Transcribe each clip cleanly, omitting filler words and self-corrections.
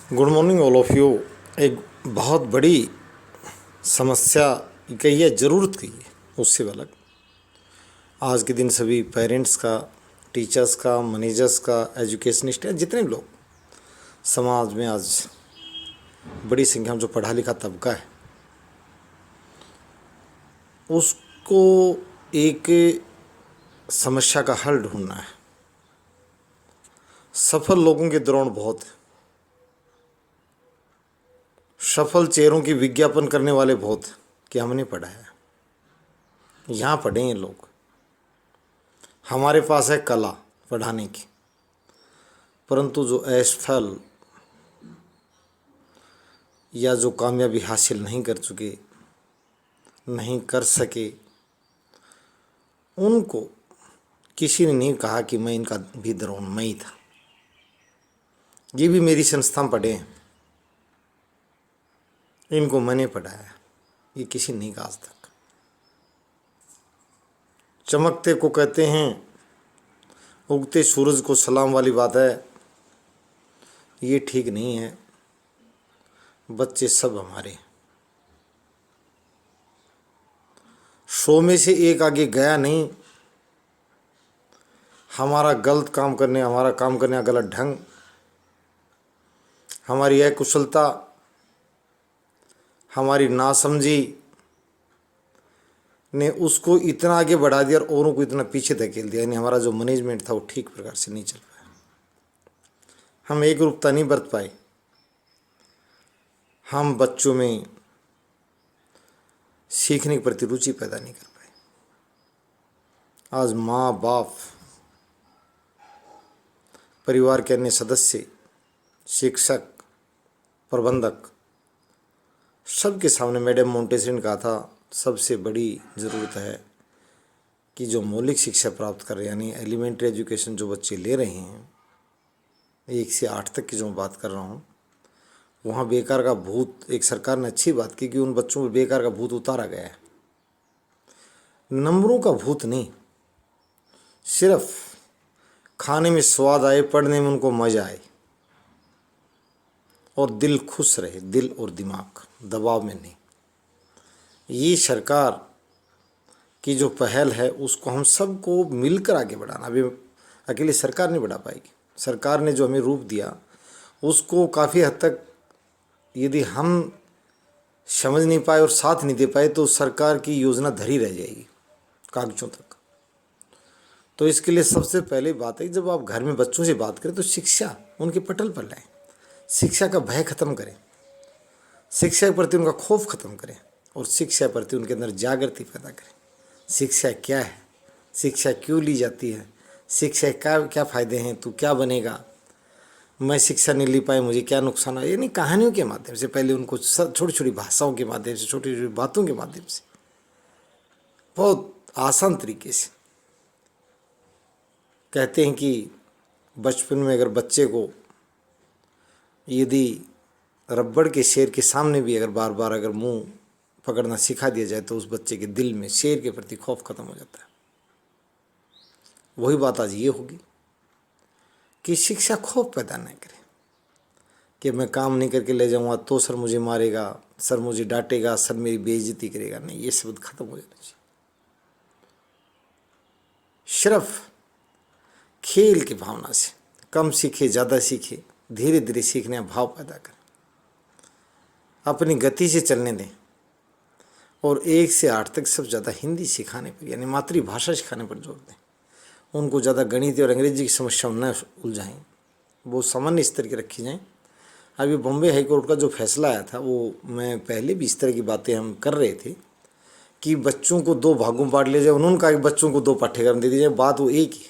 Good morning all of you. एक बहुत बड़ी समस्या कही है, ज़रूरत कही है, उससे अलग आज के दिन सभी पेरेंट्स का, टीचर्स का, मैनेजर्स का, एजुकेशनिस्ट या जितने भी लोग समाज में आज बड़ी संख्या में जो पढ़ा लिखा तबका है, उसको एक समस्या का हल ढूंढना है। सफल लोगों के दौरान बहुत है, सफल चेहरों की विज्ञापन करने वाले बहुत हैं कि हमने पढ़ा है, यहाँ पढ़े हैं लोग, हमारे पास है कला पढ़ाने की। परंतु जो असफल या जो कामयाबी हासिल नहीं कर चुके, नहीं कर सके, उनको किसी ने नहीं कहा कि मैं इनका भी द्रोण मैं ही था, ये भी मेरी संस्था में पढ़े हैं, इनको मैंने पढ़ाया, ये किसी ने नहीं कहा आज तक। चमकते को कहते हैं उगते सूरज को सलाम वाली बात है, ये ठीक नहीं है। बच्चे सब हमारे 100 में से एक आगे गया नहीं। हमारा गलत काम करने, हमारा काम करने का गलत ढंग, हमारी अकुशलता, हमारी नासमझी ने उसको इतना आगे बढ़ा दिया और औरों को इतना पीछे धकेल दिया। यानी हमारा जो मैनेजमेंट था वो ठीक प्रकार से नहीं चल पाया, हम एक रूपता नहीं बरत पाए, हम बच्चों में सीखने के प्रति रुचि पैदा नहीं कर पाए। आज माँ बाप, परिवार के अन्य सदस्य, शिक्षक, प्रबंधक, सबके सामने मैडम मोंटेसरी ने कहा था सबसे बड़ी ज़रूरत है कि जो मौलिक शिक्षा प्राप्त कर रहे हैं, यानी एलिमेंट्री एजुकेशन जो बच्चे ले रहे हैं, 1 से 8 तक की जो मैं बात कर रहा हूँ, वहाँ बेकार का भूत, एक सरकार ने अच्छी बात की कि उन बच्चों में बेकार का भूत उतारा गया है। नंबरों का भूत नहीं, सिर्फ खाने में स्वाद आए, पढ़ने में उनको मजा आए और दिल खुश रहे, दिल और दिमाग दबाव में नहीं। ये सरकार की जो पहल है उसको हम सबको मिलकर आगे बढ़ाना। अभी अकेली सरकार नहीं बढ़ा पाएगी। सरकार ने जो हमें रूप दिया उसको काफ़ी हद तक यदि हम समझ नहीं पाए और साथ नहीं दे पाए तो सरकार की योजना धरी रह जाएगी कागजों तक। तो इसके लिए सबसे पहले बात है कि जब आप घर में बच्चों से बात करें तो शिक्षा उनके पटल पर लाएं, शिक्षा का भय खत्म करें, शिक्षा के प्रति उनका खौफ खत्म करें और शिक्षा के प्रति उनके अंदर जागृति पैदा करें। शिक्षा क्या है, शिक्षा क्यों ली जाती है, शिक्षा क्या क्या फ़ायदे हैं, तू क्या बनेगा, मैं शिक्षा नहीं ली पाई मुझे क्या नुकसान है। यानी कहानियों के माध्यम से पहले उनको छोटी छोटी भाषाओं के माध्यम से, छोटी छोटी बातों के माध्यम से, बहुत आसान तरीके से कहते हैं कि बचपन में अगर बच्चे को यदि रबड़ के शेर के सामने भी अगर बार बार अगर मुंह पकड़ना सिखा दिया जाए तो उस बच्चे के दिल में शेर के प्रति खौफ खत्म हो जाता है। वही बात आज ये होगी कि शिक्षा खौफ पैदा नहीं करे कि मैं काम नहीं करके ले जाऊंगा तो सर मुझे मारेगा, सर मुझे डांटेगा, सर मेरी बेइज्जती करेगा। नहीं, ये शब्द खत्म हो जाना चाहिए। सिर्फ खेल की भावना से कम सीखे ज़्यादा सीखे, धीरे धीरे सीखने का भाव पैदा करें, अपनी गति से चलने दें और 1 से 8 तक सब ज़्यादा हिंदी सिखाने पर, यानी मातृभाषा सिखाने पर जोर दें। उनको ज़्यादा गणित और अंग्रेजी की समस्या न उलझाएं, वो सामान्य स्तर की रखी जाएं। अभी बॉम्बे हाई कोर्ट का जो फैसला आया था, वो मैं पहले भी इस तरह की बातें हम कर रहे थे कि बच्चों को 2 भागों में बांट लिया जाए। उन्होंने कहा कि बच्चों को 2 पाठ्यक्रम दे दिए जाए, बात वो एक ही।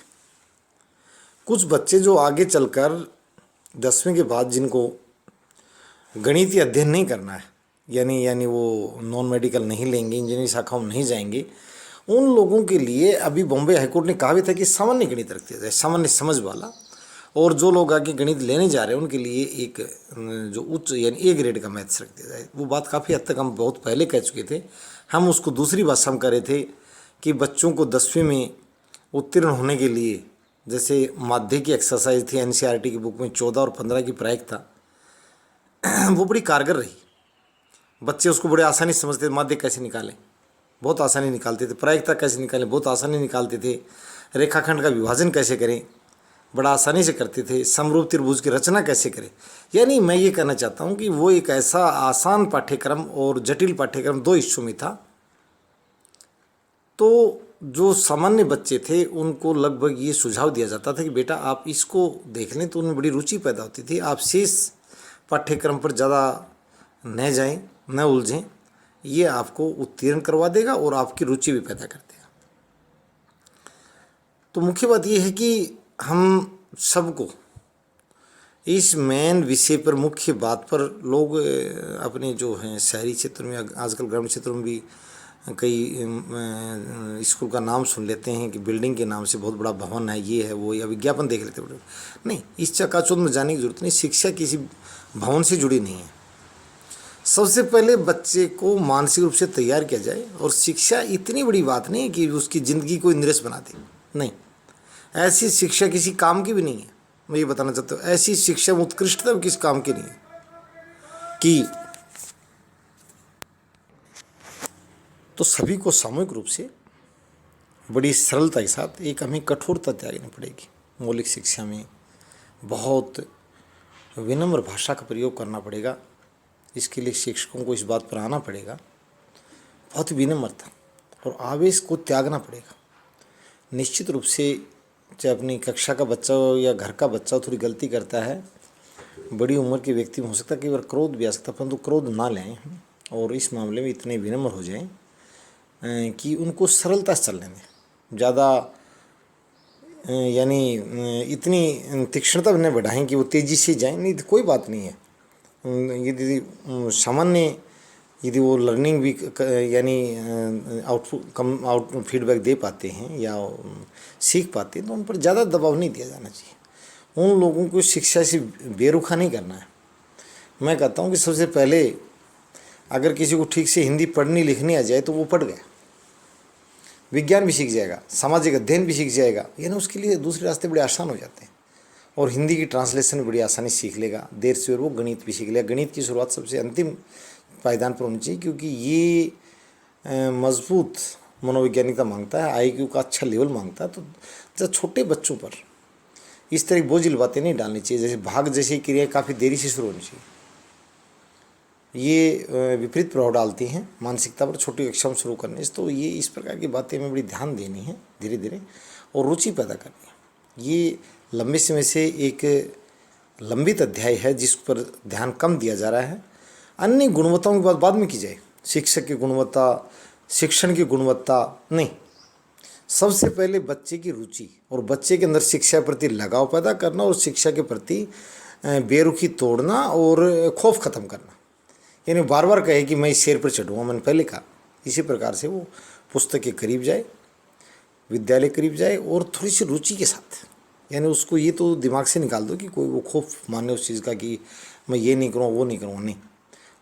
कुछ बच्चे जो आगे चलकर 10वीं के बाद जिनको गणितीय अध्ययन नहीं करना है, यानी वो नॉन मेडिकल नहीं लेंगे, इंजीनियरिंग शाखाओं में नहीं जाएंगे, उन लोगों के लिए अभी बॉम्बे हाईकोर्ट ने कहा भी था कि सामान्य गणित रख दिया जाए, सामान्य समझ वाला। और जो लोग आगे गणित लेने जा रहे हैं उनके लिए एक जो उच्च यानी A ग्रेड का मैथ्स रख दिया जाए। वो बात काफ़ी हद तक हम बहुत पहले कह चुके थे। हम उसको दूसरी भाषा में कर रहे थे कि बच्चों को 10वीं में उत्तीर्ण होने के लिए, जैसे माध्यमिक की एक्सरसाइज थी NCERT की बुक में 14 और 15 की प्रायिक था, वो बड़ी कारगर रही। बच्चे उसको बड़े आसानी से समझते थे, माध्य कैसे निकालें बहुत आसानी निकालते थे, प्रायिकता कैसे निकालें बहुत आसानी निकालते थे, रेखाखंड का विभाजन कैसे करें बड़ा आसानी से करते थे, समरूप त्रिभुज की रचना कैसे करें। यानी मैं ये कहना चाहता हूँ कि वो एक ऐसा आसान पाठ्यक्रम और जटिल पाठ्यक्रम दो हिस्सों में था। तो जो सामान्य बच्चे थे उनको लगभग ये सुझाव दिया जाता था कि बेटा आप इसको देख लें, तो उनमें बड़ी रुचि पैदा होती थी। आप शेष पाठ्यक्रम पर ज़्यादा न जाएं, न उलझें, ये आपको उत्तीर्ण करवा देगा और आपकी रुचि भी पैदा कर देगा। तो मुख्य बात ये है कि हम सबको इस मेन विषय पर, मुख्य बात पर लोग अपने जो हैं शहरी क्षेत्र में, आजकल ग्रामीण क्षेत्रों में भी कई स्कूल का नाम सुन लेते हैं कि बिल्डिंग के नाम से बहुत बड़ा भवन है, ये है वो, या विज्ञापन देख लेते हैं। नहीं, इस चकाचौंध में जाने की जरूरत नहीं। शिक्षा किसी भवन से जुड़ी नहीं है। सबसे पहले बच्चे को मानसिक रूप से तैयार किया जाए। और शिक्षा इतनी बड़ी बात नहीं है कि उसकी ज़िंदगी को इंद्रेश बना दे, नहीं, ऐसी शिक्षा किसी काम की भी नहीं है। मैं ये बताना चाहता हूँ, ऐसी शिक्षा में उत्कृष्टता किस काम की नहीं है कि तो सभी को सामूहिक रूप से बड़ी सरलता के साथ एक हमें कठोरता त्यागनी पड़ेगी। मौलिक शिक्षा में बहुत विनम्र भाषा का प्रयोग करना पड़ेगा। इसके लिए शिक्षकों को इस बात पर आना पड़ेगा, बहुत विनम्रता और आवेश को त्यागना पड़ेगा। निश्चित रूप से चाहे अपनी कक्षा का बच्चा हो या घर का बच्चा हो, थोड़ी गलती करता है, बड़ी उम्र के व्यक्ति में हो सकता है कि बार क्रोध भी आ सकता है, परंतु क्रोध ना लें और इस मामले में इतने विनम्र हो जाएं कि उनको सरलता से चलने दें। ज़्यादा यानी इतनी तीक्ष्णता न बढ़ाएं कि वो तेज़ी से जाएं, नहीं तो कोई बात नहीं है। यदि सामान्य यदि वो लर्निंग भी यानी आउट फीडबैक दे पाते हैं या सीख पाते हैं, तो उन पर ज़्यादा दबाव नहीं दिया जाना चाहिए। उन लोगों को शिक्षा से बेरुखा नहीं करना है। मैं कहता हूँ कि सबसे पहले अगर किसी को ठीक से हिंदी पढ़नी लिखनी आ जाए तो वो पढ़ गया, विज्ञान भी सीख जाएगा, सामाजिक अध्ययन भी सीख जाएगा, यानी उसके लिए दूसरे रास्ते बड़े आसान हो जाते हैं। और हिंदी की ट्रांसलेशन बड़ी आसानी सीख लेगा, देर से और वो गणित भी सीख लेगा। गणित की शुरुआत सबसे अंतिम पायदान पर होनी चाहिए, क्योंकि ये मजबूत मनोवैज्ञानिकता मांगता है, आईक्यू का अच्छा लेवल मांगता है। तो जब छोटे बच्चों पर इस तरह की बोझिल बातें नहीं डालनी चाहिए, जैसे भाग जैसी क्रियाएं काफ़ी देरी से शुरू होनी चाहिए। ये विपरीत प्रभाव डालती हैं मानसिकता पर छोटी कक्षा में शुरू करने से। तो ये इस प्रकार की बातें हमें बड़ी ध्यान देनी है धीरे धीरे, और रुचि पैदा करनी है। ये लंबे समय से एक लंबित अध्याय है जिस पर ध्यान कम दिया जा रहा है। अन्य गुणवत्ताओं की बात बाद में की जाए, शिक्षक की गुणवत्ता, शिक्षण की गुणवत्ता नहीं, सबसे पहले बच्चे की रुचि और बच्चे के अंदर शिक्षा के प्रति लगाव पैदा करना और शिक्षा के प्रति बेरुखी तोड़ना और खौफ ख़त्म करना। यानी बार बार कहे कि मैं इस शेर पर चढ़ूँगा, मैंने पहले कहा। इसी प्रकार से वो पुस्तक के करीब जाए, विद्यालय करीब जाए और थोड़ी सी रुचि के साथ, यानी उसको ये तो दिमाग से निकाल दो कि कोई वो खौफ माने उस चीज़ का कि मैं ये नहीं करूँ वो नहीं करूँ, नहीं।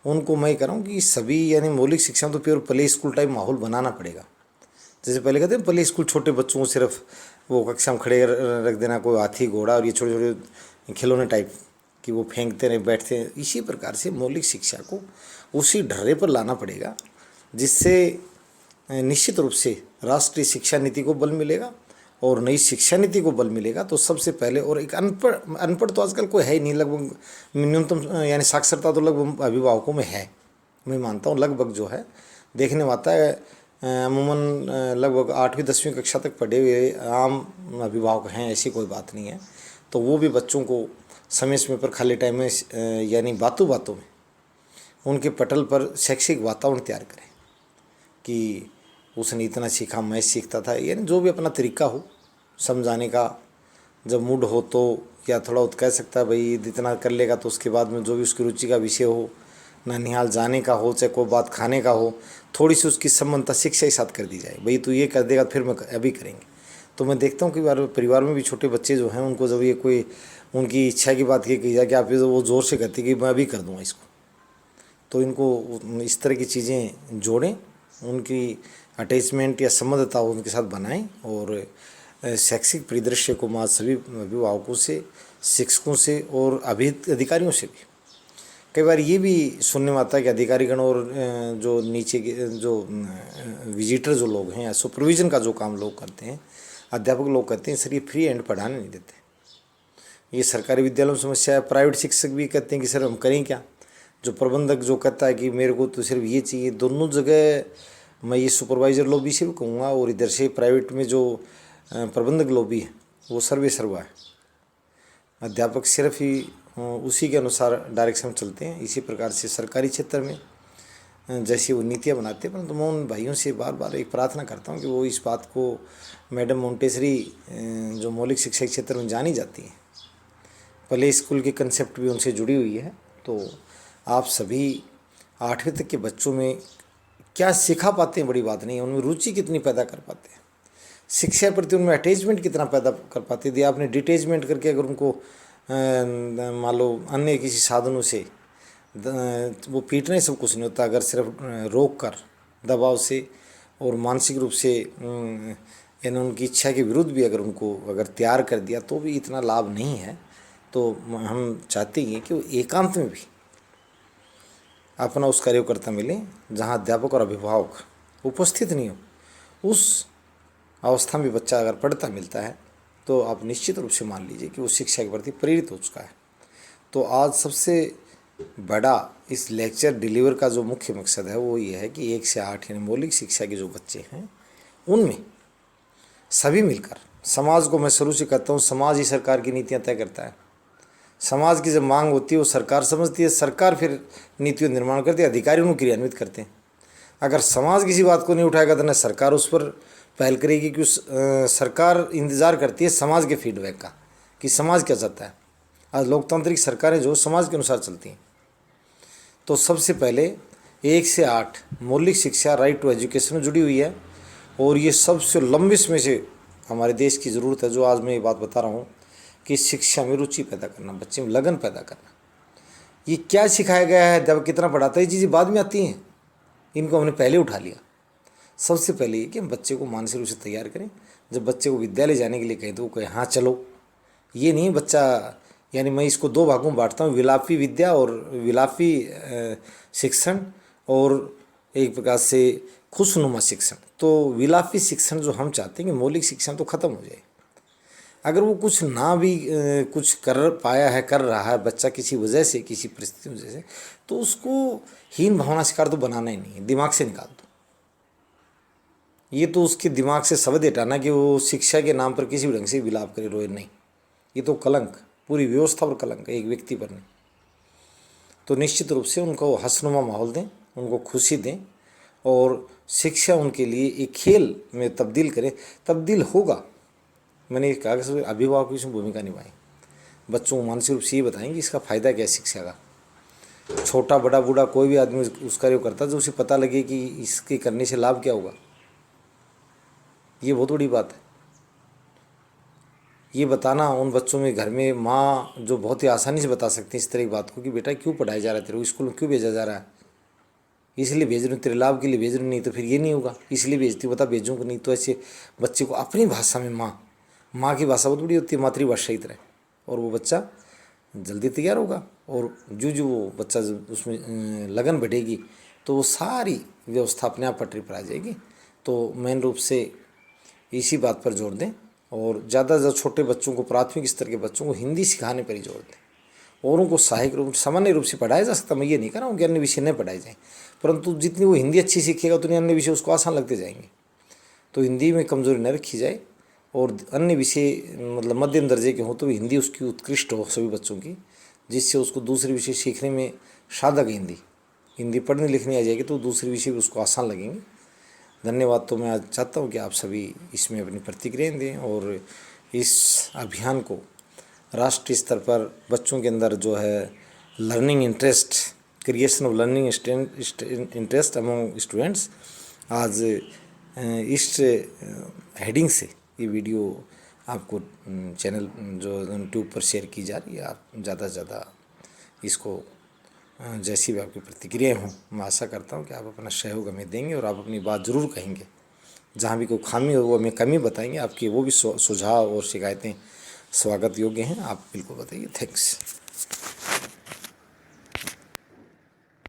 उनको मैं कह रहा हूँ कि सभी यानी मौलिक शिक्षा तो प्योर प्ले स्कूल टाइप माहौल बनाना पड़ेगा। जैसे पहले कहते हैं प्ले स्कूल छोटे बच्चों को सिर्फ वो कक्षा में खड़े रख देना, कोई हाथी घोड़ा और ये छोटे छोटे खिलौने टाइप कि वो फेंकते रहे बैठते हैं। इसी प्रकार से मौलिक शिक्षा को उसी ढर्रे पर लाना पड़ेगा, जिससे निश्चित रूप से राष्ट्रीय शिक्षा नीति को बल मिलेगा और नई शिक्षा नीति को बल मिलेगा। तो सबसे पहले, और एक अनपढ़ तो आजकल कोई है ही नहीं, लगभग न्यूनतम यानी साक्षरता तो लगभग अभिभावकों में है। मैं मानता हूँ लगभग जो है देखने में आता है, अमूमन लगभग 8वीं 10वीं कक्षा तक पढ़े हुए आम अभिभावक हैं, ऐसी कोई बात नहीं है। तो वो भी बच्चों को समय समय पर खाली टाइम में यानी बातों बातों में उनके पटल पर शैक्षिक वातावरण तैयार करें कि उसने इतना सीखा, मैं सीखता था, यानी जो भी अपना तरीका हो समझाने का। जब मूड हो तो या थोड़ा कह सकता है भाई इतना कर लेगा, तो उसके बाद में जो भी उसकी रुचि का विषय हो, ननिहाल जाने का हो, चाहे कोई बात खाने का हो, थोड़ी सी उसकी संबंधता शिक्षा के साथ कर दी जाए। भाई तू ये कर देगा फिर मैं अभी करेंगे। तो मैं देखता हूँ कि परिवार में भी छोटे बच्चे जो हैं उनको जब ये कोई उनकी इच्छा की बात की जाए कि आप ये, वो ज़ोर से कहते कि मैं अभी कर दूँगा इसको। तो इनको इस तरह की चीज़ें जोड़ें, उनकी अटैचमेंट या संबद्धता उनके साथ बनाएं और शैक्षिक परिदृश्य को सभी अभिभावकों से, शिक्षकों से और अधिकारियों से भी कई बार ये भी सुनने में आता है कि अधिकारीगण और जो नीचे के जो विजिटर जो लोग हैं या सुपरविजन का जो काम लोग करते हैं, अध्यापक लोग कहते हैं सर ये फ्री हैंड पढ़ाने नहीं देते। ये सरकारी विद्यालयों में समस्या है। प्राइवेट शिक्षक भी कहते हैं कि सर हम करें क्या। जो प्रबंधक जो कहता है कि मेरे को तो सिर्फ ये चाहिए। दोनों जगह मैं ये सुपरवाइज़र लॉबी से भी कहूँगा और इधर से प्राइवेट में जो प्रबंधक लॉबी है वो सर्वे सर्वा है। अध्यापक सिर्फ ही उसी के अनुसार डायरेक्शन चलते हैं। इसी प्रकार से सरकारी क्षेत्र में जैसी वो नीतियाँ बनाते हैं। परंतु मैं उन भाइयों से बार बार एक प्रार्थना करता हूँ कि वो इस बात को मैडम मोंटेसरी जो मौलिक शिक्षा क्षेत्र में जानी जाती है, प्ले स्कूल के कंसेप्ट भी उनसे जुड़ी हुई है। तो आप सभी 8वीं तक के बच्चों में क्या सिखा पाते हैं बड़ी बात नहीं है, उनमें रुचि कितनी पैदा कर पाते हैं, शिक्षा प्रति उनमें अटैचमेंट कितना पैदा कर पाते हैं। यदि आपने डिटैचमेंट करके अगर उनको मान लो अन्य किसी साधनों से वो पीटने सब कुछ नहीं होता। अगर सिर्फ रोक कर दबाव से और मानसिक रूप से यानी उनकी इच्छा के विरुद्ध भी अगर उनको अगर तैयार कर दिया तो भी इतना लाभ नहीं है। तो हम चाहते हैं कि वो एकांत में भी अपना उस कार्यकर्ता मिले जहाँ अध्यापक और अभिभावक उपस्थित नहीं हो। उस अवस्था में बच्चा अगर पढ़ता मिलता है तो आप निश्चित रूप से मान लीजिए कि वो शिक्षा के प्रति प्रेरित हो चुका है। तो आज सबसे बड़ा इस लेक्चर डिलीवर का जो मुख्य मकसद है वो ये है कि 1 से 8 यानी मौलिक शिक्षा के जो बच्चे हैं उनमें सभी मिलकर समाज को, मैं शुरू से कहता हूँ समाज ही सरकार की नीतियाँ तय करता है। समाज की जब मांग होती है वो सरकार समझती है, सरकार फिर नीतियों निर्माण करती है, अधिकारी उनको क्रियान्वित करते हैं। अगर समाज किसी बात को नहीं उठाएगा तो न सरकार उस पर पहल करेगी कि सरकार इंतज़ार करती है समाज के फीडबैक का कि समाज क्या चाहता है। आज लोकतांत्रिक सरकारें जो समाज के अनुसार चलती हैं। तो सबसे पहले 1 से 8 मौलिक शिक्षा राइट टू एजुकेशन जुड़ी हुई है और ये सबसे लंबे समय से हमारे देश की ज़रूरत है। जो आज मैं ये बात बता रहा हूँ कि शिक्षा में रुचि पैदा करना, बच्चे में लगन पैदा करना। ये क्या सिखाया गया है, जब कितना पढ़ाता है, ये चीज़ें बाद में आती हैं, इनको हमने पहले उठा लिया। सबसे पहले ये कि हम बच्चे को मानसिक रूप से तैयार करें। जब बच्चे को विद्यालय जाने के लिए कहें तो वो कहे हाँ चलो। ये नहीं बच्चा, यानी मैं इसको 2 भागों में बांटता हूँ, विलापी विद्या और विलापी शिक्षण और एक प्रकार से खुशनुमा शिक्षण। तो विलापी शिक्षण जो हम चाहते हैं कि मौलिक शिक्षण तो ख़त्म हो जाए। अगर वो कुछ ना भी कुछ कर पाया है, कर रहा है बच्चा किसी वजह से, किसी परिस्थिति की वजह से, तो उसको हीन भावना शिकार तो बनाना ही नहीं है, दिमाग से निकाल दो। ये तो उसके दिमाग से शब्द हटाना कि वो शिक्षा के नाम पर किसी भी ढंग से विलाप करे, रोए नहीं। ये तो कलंक, पूरी व्यवस्था पर कलंक है, एक व्यक्ति पर नहीं। तो निश्चित रूप से उनको हंसनुमा माहौल दें, उनको खुशी दें और शिक्षा उनके लिए एक खेल में तब्दील करें। तब्दील होगा, मैंने कहा कि अभिभावक की इसमें भूमिका निभाएं। बच्चों को मानसिक रूप से ये बताएं कि इसका फ़ायदा क्या है शिक्षा का। छोटा बड़ा बूढ़ा कोई भी आदमी उस कार्य करता है तो उसे पता लगे कि इसके करने से लाभ क्या होगा। ये बहुत बड़ी बात है। ये बताना उन बच्चों में, घर में माँ जो बहुत ही आसानी से बता सकती है इस तरह की बात को कि बेटा क्यों पढ़ाया जा रहा है, तेरे को स्कूल में क्यों भेजा जा रहा है, इसलिए भेज रही हूँ, तेरे लाभ के लिए भेज रही हूँ, नहीं तो फिर ये नहीं होगा इसलिए भेजती हूँ, बता भेजूँगा नहीं। तो ऐसे बच्चे को अपनी भाषा में, माँ की भाषा बहुत बड़ी होती है, मातृभाषा ही तरह, और वो बच्चा जल्दी तैयार होगा। और जो वो बच्चा उसमें लगन बढ़ेगी तो वो सारी व्यवस्था अपने आप पटरी पर आ जाएगी। तो मेन रूप से इसी बात पर जोर दें और ज़्यादा से ज़्यादा छोटे बच्चों को, प्राथमिक स्तर के बच्चों को हिंदी सिखाने पर ही जोर दें। और उनको सहायक रूप, सामान्य रूप से पढ़ाया जा सकता, मैं ये नहीं कह रहा हूँ कि अन्य विषय नहीं पढ़ाए जाएँ, परंतु जितनी वो हिंदी अच्छी सीखेगा उतनी अन्य विषय उसको आसान लगते जाएंगे। तो हिंदी में कमज़ोरी न रखी जाए और अन्य विषय मतलब मध्यम दर्जे के हों तो भी हिंदी उसकी उत्कृष्ट हो सभी बच्चों की, जिससे उसको दूसरे विषय सीखने में साधक हिंदी पढ़ने लिखने आ जाएगी तो दूसरे विषय भी उसको आसान लगेंगे। धन्यवाद। तो मैं आज चाहता हूँ कि आप सभी इसमें अपनी प्रतिक्रियाएं दें और इस अभियान को राष्ट्रीय स्तर पर बच्चों के अंदर जो है learning interest, creation of learning interest among students, आज इस हेडिंग से ये वीडियो आपको चैनल जो यूट्यूब पर शेयर की जा रही है। आप ज़्यादा से ज़्यादा इसको, जैसी भी आपकी प्रतिक्रियाएँ हों, मैं आशा करता हूँ कि आप अपना सहयोग हमें देंगे और आप अपनी बात ज़रूर कहेंगे। जहाँ भी कोई खामी हो वो हमें कमी बताएंगे। आपकी वो भी सुझाव और शिकायतें स्वागत योग्य हैं, आप बिल्कुल बताइए। थैंक्स।